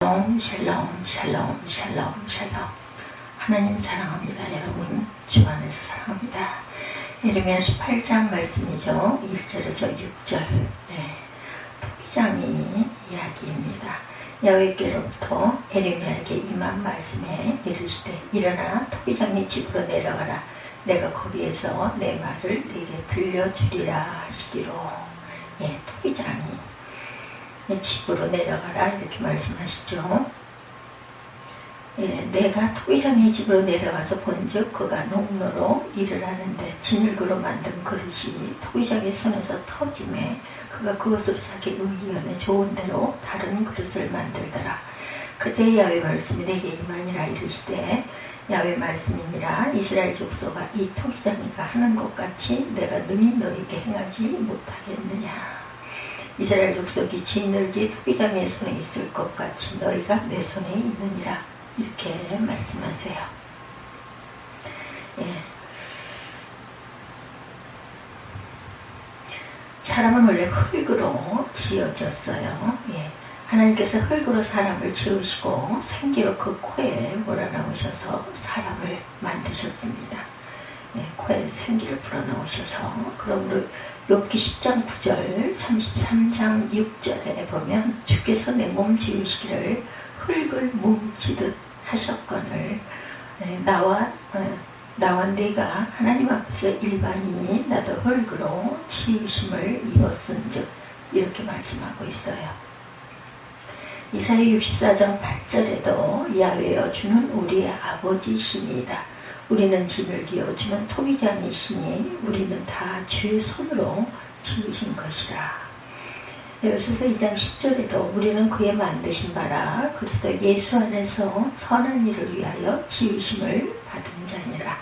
샬롬 샬롬 샬롬 샬롬. 하나님 사랑합니다. 여러분 주 안에서 사랑합니다. 예레미야 18장 말씀이죠. 1절에서 6절. 토기장이 이야기입니다. 야훼께로부터 예레미야에게 임한 말씀에 이르시되 일어나 토기장이 집으로 내려가라. 내가 거기에서 내 말을 네게 들려주리라 하시기로. 토기장이 집으로 내려가라 이렇게 말씀하시죠. 내가 토기장의 집으로 내려가서 본즉 그가 농로로 일을 하는데 진흙으로 만든 그릇이 토기장의 손에서 터짐에 그가 그것으로 자기 의견에 좋은 대로 다른 그릇을 만들더라. 그때 야훼 말씀이 내게 임하니라. 이르시되 야훼 말씀이니라. 이스라엘 족속아, 이 토기장이가 하는 것 같이 내가 능히 너에게 행하지 못하겠느냐. 이스라엘 족속이 진흙이 토기장의 손에 있을 것 같이 너희가 내 손에 있느니라. 이렇게 말씀하세요. 사람은 원래 흙으로 지어졌어요. 하나님께서 흙으로 사람을 지으시고 생기로 그 코에 몰아넣으셔서 사람을 만드셨습니다. 코에 생기를 불어넣으셔서. 그러므로 욥기 10장 9절 33장 6절에 보면 주께서 내 몸 지으시기를 흙을 뭉치듯 하셨거늘 나와 네가 하나님 앞에서 일반인이 나도 흙으로 지으심을 입었은즉 이렇게 말씀하고 있어요. 이사야 64장 8절에도 야훼여 주는 우리의 아버지시니이다. 우리는 진흙이요 주는 토기장이시니 우리는 다 주의 손으로 지으신 것이라. 에베소서 2장 10절에도 우리는 그의 만드신 바라 그리스도 예수 안에서 선한 일을 위하여 지으심을 받은 자니라.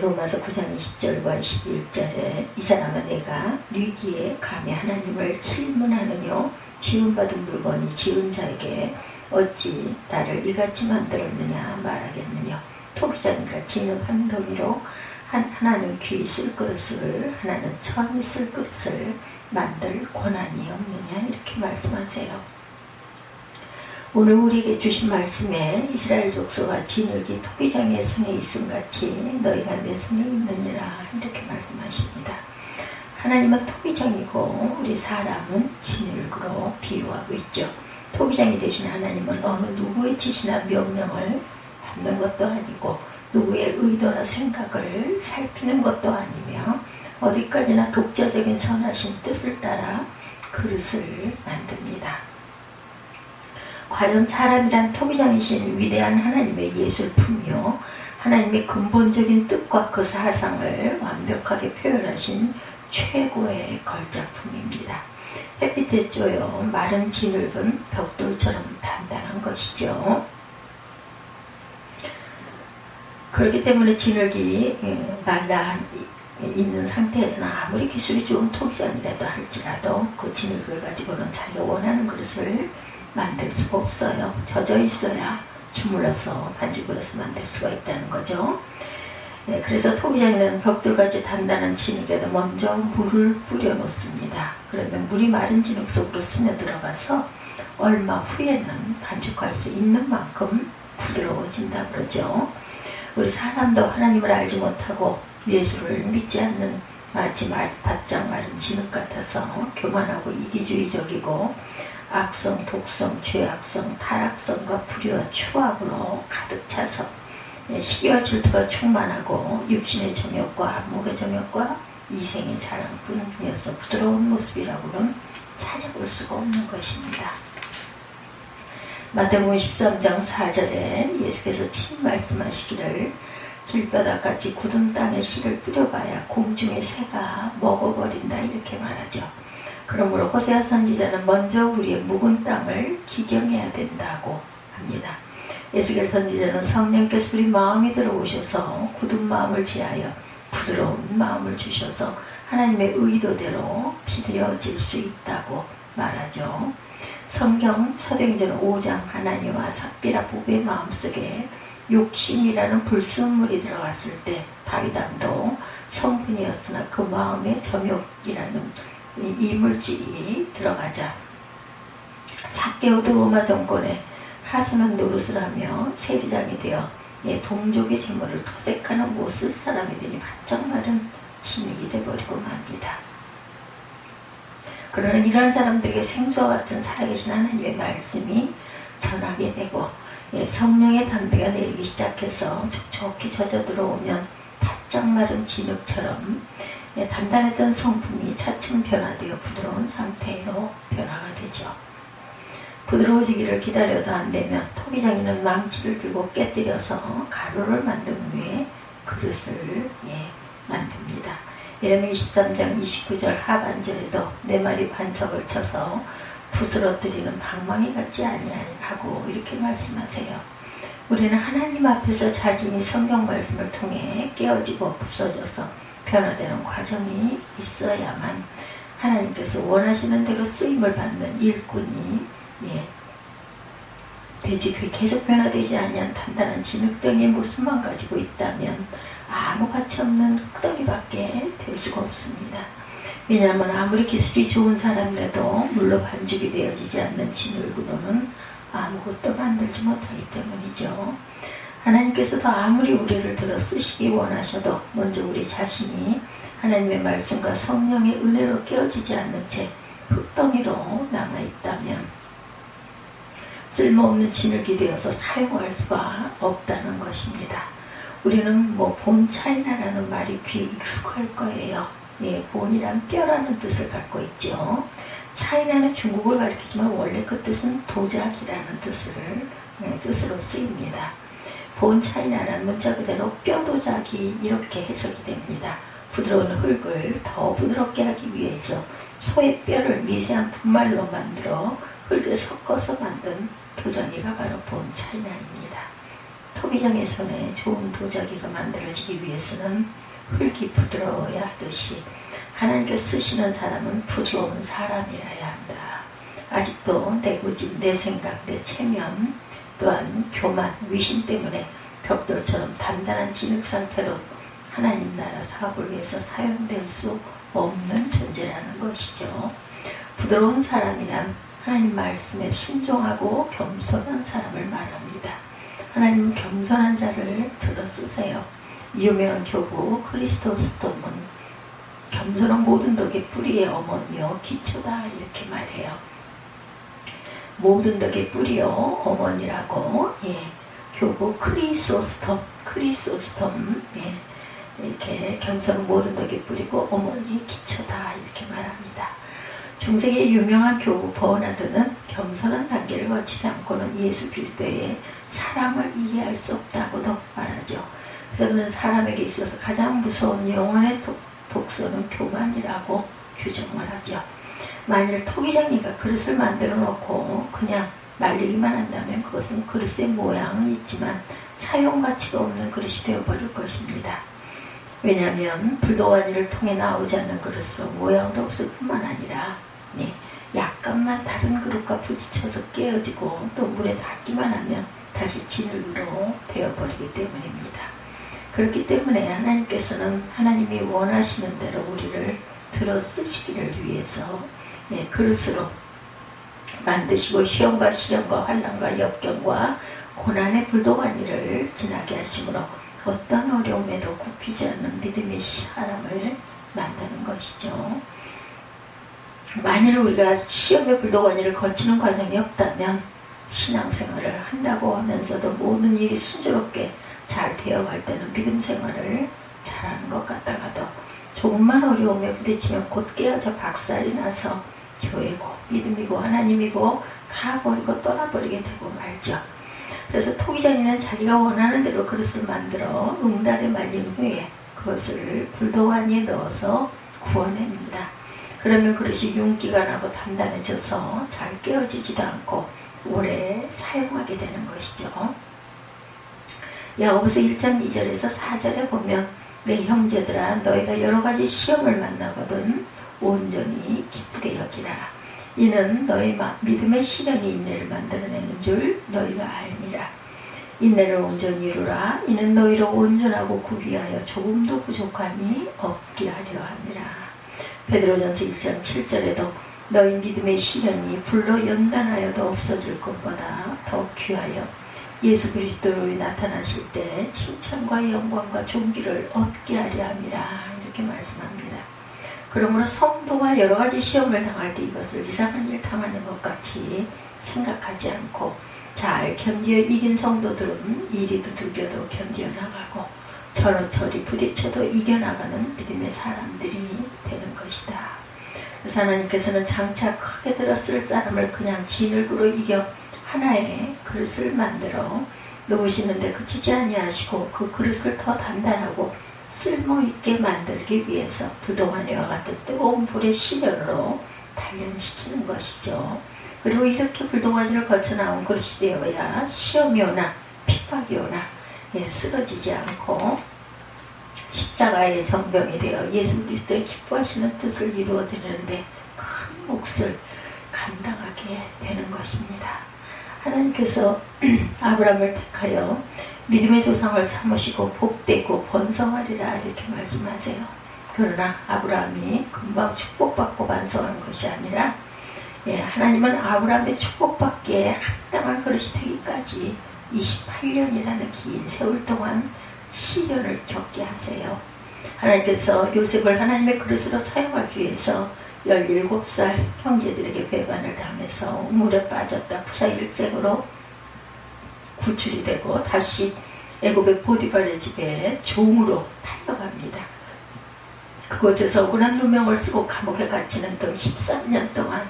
로마서 9장 20절과 21절에 이 사람은 내가 뉘기에 감히 하나님을 힐문하느뇨 지음받은 물건이 지은 자에게 어찌 나를 이같이 만들었느냐 말하겠느냐. 토기장이가 진흙 한 더미로 하나는 귀 쓸 그릇을 하나는 천이 쓸 그릇을 만들 권한이 없느냐 이렇게 말씀하세요. 오늘 우리에게 주신 말씀에 이스라엘 족속아 진흙이 토기장의 손에 있음같이 너희가 내 손에 있느니라 이렇게 말씀하십니다. 하나님은 토기장이고 우리 사람은 진흙으로 비유하고 있죠. 토기장이 되신 하나님은 어느 누구의 지시나 명령을 받는 것도 아니고 누구의 의도나 생각을 살피는 것도 아니며 어디까지나 독자적인 선하신 뜻을 따라 그릇을 만듭니다. 과연 사람이란 토기장이신 위대한 하나님의 예술품이요 하나님의 근본적인 뜻과 그 사상을 완벽하게 표현하신 최고의 걸작품입니다. 햇빛에 쪼여 마른 진흙은 벽돌처럼 단단한 것이죠. 그렇기 때문에 진흙이 말라 있는 상태에서는 아무리 기술이 좋은 토기장이라도 할지라도 그 진흙을 가지고는 자기가 원하는 그릇을 만들 수가 없어요. 젖어 있어야 주물러서 반죽을해서 만들 수가 있다는 거죠. 그래서 토기장에는 벽돌같이 단단한 진흙에다 먼저 물을 뿌려 놓습니다. 그러면 물이 마른 진흙 속으로 스며들어가서 얼마 후에는 반죽할 수 있는 만큼 부드러워진다 그러죠. 우리 사람도 하나님을 알지 못하고 예수를 믿지 않는 마치 바짝 마른 진흙 같아서 교만하고 이기주의적이고 악성, 독성, 죄악성, 타락성과 불의와 추악으로 가득 차서 시기와 질투가 충만하고 육신의 정욕과 안목의 정욕과 이생의 자랑뿐이어서 부드러운 모습이라고는 찾아볼 수가 없는 것입니다. 마태복음 13장 4절에 예수께서 친 말씀하시기를 길바닥같이 굳은 땅에 씨를 뿌려봐야 공중의 새가 먹어버린다 이렇게 말하죠. 그러므로 호세아 선지자는 먼저 우리의 묵은 땅을 기경해야 된다고 합니다. 에스겔 선지자는 성령께서 우리 마음이 들어오셔서 굳은 마음을 지하여 부드러운 마음을 주셔서 하나님의 의도대로 비뎌질 수 있다고 말하죠. 성경 사도행전 5장 하나니와 삽비라 부부의 마음속에 욕심이라는 불순물이 들어갔을 때 다윗왕도 성분이었으나 그 마음에 정욕이라는 이물질이 들어가자 삭개오도 로마 정권의 하수는 노릇을 하며 세리장이 되어 동족의 재물을 토색하는 못쓸 사람이 되니 바짝 마른 진흙이 되어버리고 맙니다. 그러나 이러한 사람들에게 생수와 같은 살아계신 하나님의 말씀이 전하게 되고 성령의 담배가 내리기 시작해서 촉촉히 젖어 들어오면 바짝 마른 진흙처럼 단단했던 성품이 차츰 변화되어 부드러운 상태로 변화가 되죠. 부드러워지기를 기다려도 안 되면 토기장이는 망치를 들고 깨뜨려서 가루를 만든 후에 그릇을 만듭니다. 예레미야 23장 29절 하반절에도 내 말이 반석을 쳐서 부스러뜨리는 방망이 같지 아니하고 이렇게 말씀하세요. 우리는 하나님 앞에서 자신이 성경 말씀을 통해 깨어지고 부서져서 변화되는 과정이 있어야만 하나님께서 원하시는 대로 쓰임을 받는 일꾼이 되지. 그게 계속 변화되지 아니한 단단한 진흙덩이의 모습만 가지고 있다면 아무 가치 없는 흙덩이밖에 될 수가 없습니다. 왜냐하면 아무리 기술이 좋은 사람이라도 물로 반죽이 되어지지 않는 진흙으로는 아무것도 만들지 못하기 때문이죠. 하나님께서도 아무리 우리를 들어 쓰시기 원하셔도 먼저 우리 자신이 하나님의 말씀과 성령의 은혜로 깨어지지 않는 채 흙덩이로 남아있다면 쓸모없는 진흙이 되어서 사용할 수가 없다는 것입니다. 우리는 본 차이나라는 말이 귀에 익숙할 거예요. 본이란 뼈라는 뜻을 갖고 있죠. 차이나는 중국을 가리키지만 원래 그 뜻은 도자기라는 뜻으로 쓰입니다. 본 차이나라는 문자 그대로 뼈도자기 이렇게 해석이 됩니다. 부드러운 흙을 더 부드럽게 하기 위해서 소의 뼈를 미세한 분말로 만들어 흙에 섞어서 만든 도자기가 바로 본 차이나입니다. 토기장의 손에 좋은 도자기가 만들어지기 위해서는 흙이 부드러워야 하듯이 하나님께서 쓰시는 사람은 부드러운 사람이라야 한다. 아직도 내 고집, 내 생각, 내 체면 또한 교만, 위신 때문에 벽돌처럼 단단한 진흙 상태로 하나님 나라 사업을 위해서 사용될 수 없는 존재라는 것이죠. 부드러운 사람이란 하나님 말씀에 순종하고 겸손한 사람을 말합니다. 하나님 겸손한 자를 들어 쓰세요. 유명한 교부 크리스토스톰은 겸손한 모든 덕의 뿌리의 어머니요 기초다 이렇게 말해요. 모든 덕의 뿌리요 어머니라고 교부 크리소스톰 이렇게 겸손은 모든 덕의 뿌리고 어머니의 기초다 이렇게 말합니다. 중세기의 유명한 교부 버나드는 겸손한 단계를 거치지 않고는 예수 그리스도의 사랑을 이해할 수 없다고도 말하죠. 그러면 사람에게 있어서 가장 무서운 영혼의 독소는 교만이라고 규정을 하죠. 만일 토기장이가 그릇을 만들어 놓고 그냥 말리기만 한다면 그것은 그릇의 모양은 있지만 사용 가치가 없는 그릇이 되어버릴 것입니다. 왜냐하면 불도가니를 통해 나오지 않는 그릇으로 모양도 없을 뿐만 아니라 약간만 다른 그릇과 부딪혀서 깨어지고 또 물에 닿기만 하면 다시 진흙으로 되어버리기 때문입니다. 그렇기 때문에 하나님께서는 하나님이 원하시는 대로 우리를 들어 쓰시기를 위해서 그릇으로 만드시고 시험과 시련과 환난과 역경과 고난의 불도가니를 지나게 하심으로 어떤 어려움에도 굽히지 않는 믿음의 사람을 만드는 것이죠. 만일 우리가 시험의 불도가니를 거치는 과정이 없다면 신앙생활을 한다고 하면서도 모든 일이 순조롭게 잘 되어갈 때는 믿음 생활을 잘하는 것 같다가도 조금만 어려움에 부딪히면 곧 깨어져 박살이 나서 교회고 믿음이고 하나님이고 다 버리고 떠나버리게 되고 말죠. 그래서 토기장이는 자기가 원하는 대로 그릇을 만들어 응달에 말린 후에 그것을 불도가니에 넣어서 구워냅니다. 그러면 그릇이 윤기가 나고 단단해져서 잘 깨어지지도 않고 오래 사용하게 되는 것이죠. 야고보서 1장 2절에서 4절에 보면 내 형제들아 너희가 여러가지 시험을 만나거든 온전히 기쁘게 여기라. 이는 너희 믿음의 시련이 인내를 만들어내는 줄 너희가 알미라. 인내를 온전히 이루라. 이는 너희를 온전하고 구비하여 조금도 부족함이 없게 하려 함이라. 베드로전서 1장 7절에도 너희 믿음의 시련이 불로 연단하여도 없어질 것보다 더 귀하여 예수 그리스도로 나타나실 때 칭찬과 영광과 존귀를 얻게 하려 함이라 이렇게 말씀합니다. 그러므로 성도가 여러 가지 시험을 당할 때 이것을 이상한 일 당하는 것 같이 생각하지 않고 잘 견디어 이긴 성도들은 이리 두들겨도 견디어 나가고 저리 부딪혀도 이겨나가는 믿음의 사람들이 되는 것이다. 그래서 하나님께서는 장차 크게 들어 쓸 사람을 그냥 진흙으로 이겨 하나의 그릇을 만들어 놓으시는데 그치지 아니하시고 그 그릇을 더 단단하고 쓸모있게 만들기 위해서 부동하니와 같은 뜨거운 불의 시련으로 단련시키는 것이죠. 그리고 이렇게 불동하니를 거쳐 나온 그릇이 되어야 시험이 오나 핍박이 오나 쓰러지지 않고 십자가의 정병이 되어 예수 그리스도의 기뻐하시는 뜻을 이루어드리는데 큰 몫을 감당하게 되는 것입니다. 하나님께서 아브라함을 택하여 믿음의 조상을 삼으시고 복되고 번성하리라 이렇게 말씀하세요. 그러나 아브라함이 금방 축복받고 반성한 것이 아니라 하나님은 아브라함의 축복받기에 합당한 그릇이 되기까지 28년이라는 긴 세월 동안 시련을 겪게 하세요. 하나님께서 요셉을 하나님의 그릇으로 사용하기 위해서 17살 형제들에게 배반을 당해서 물에 빠졌다 부사 일생으로 구출이 되고 다시 애굽의 보디발의 집에 종으로 팔려갑니다. 그곳에서 억울한 누명을 쓰고 감옥에 갇히는 등 13년 동안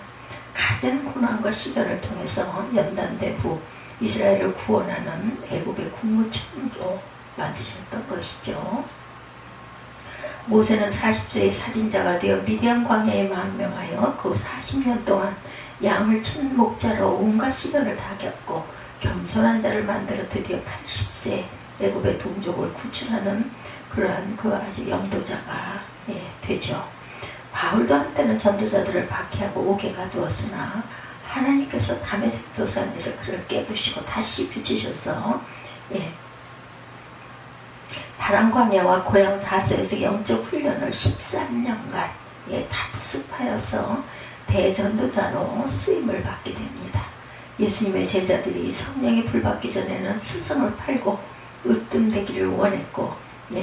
가장 고난과 시련을 통해서 연단된 후 이스라엘을 구원하는 애굽의 국무총리로 만드셨던 것이죠. 모세는 40세의 살인자가 되어 미디안 광야에 망명하여 그 40년 동안 양을 친 목자로 온갖 시련을 다 겪고 겸손한 자를 만들어 드디어 80세 애굽의 동족을 구출하는 그러한 그 아주 영도자가 되죠. 바울도 한때는 전도자들을 박해하고 옥에 가두었으나 하나님께서 다메섹 도산에서 그를 깨부시고 다시 비추셔서 바람광야와 고향 다소에서 영적 훈련을 13년간 답습하여서 대전도자로 쓰임을 받게 됩니다. 예수님의 제자들이 성령이 불받기 전에는 스승을 팔고 으뜸되기를 원했고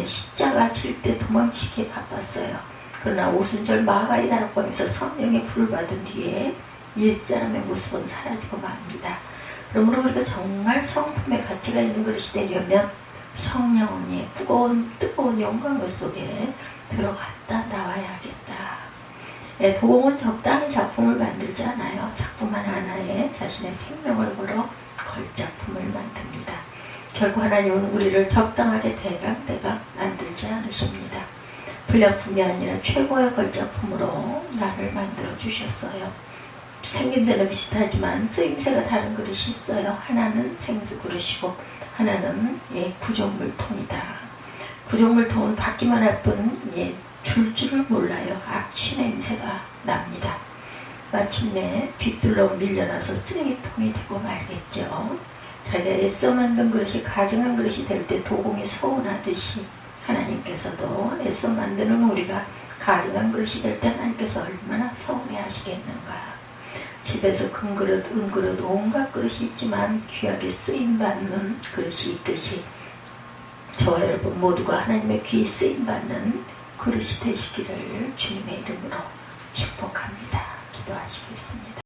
십자가 질 때 도망치기에 바빴어요. 그러나 오순절 마가의 다락방에서 성령의 불을 받은 뒤에 옛사람의 모습은 사라지고 맙니다. 그러므로 우리가 정말 성품의 가치가 있는 그릇이 되려면 성령이 뜨거운 영광 속에 들어갔다 나와야겠다. 도공은 적당히 작품을 만들지 않아요. 작품 하나하나에 자신의 생명을 걸어 걸작품을 만듭니다. 결국 하나님은 우리를 적당하게 대강 만들지 않으십니다. 불량품이 아니라 최고의 걸작품으로 나를 만들어 주셨어요. 생김새는 비슷하지만 쓰임새가 다른 그릇이 있어요. 하나는 생수 그릇이고 하나는 구정물통이다. 구정물통은 받기만 할 뿐 줄줄을 몰라요. 악취 냄새가 납니다. 마침내 뒤뜰로 밀려나서 쓰레기통이 되고 말겠죠. 자기가 애써 만든 그릇이 가증한 그릇이 될 때 도공이 서운하듯이 하나님께서도 애써 만드는 우리가 가증한 그릇이 될 때 하나님께서 얼마나 서운해 하시겠는가. 집에서 큰 그릇, 은그릇, 온갖 그릇이 있지만 귀하게 쓰임받는 그릇이 있듯이 저와 여러분 모두가 하나님의 귀히 쓰임받는 그릇이 되시기를 주님의 이름으로 축복합니다. 기도하시겠습니다.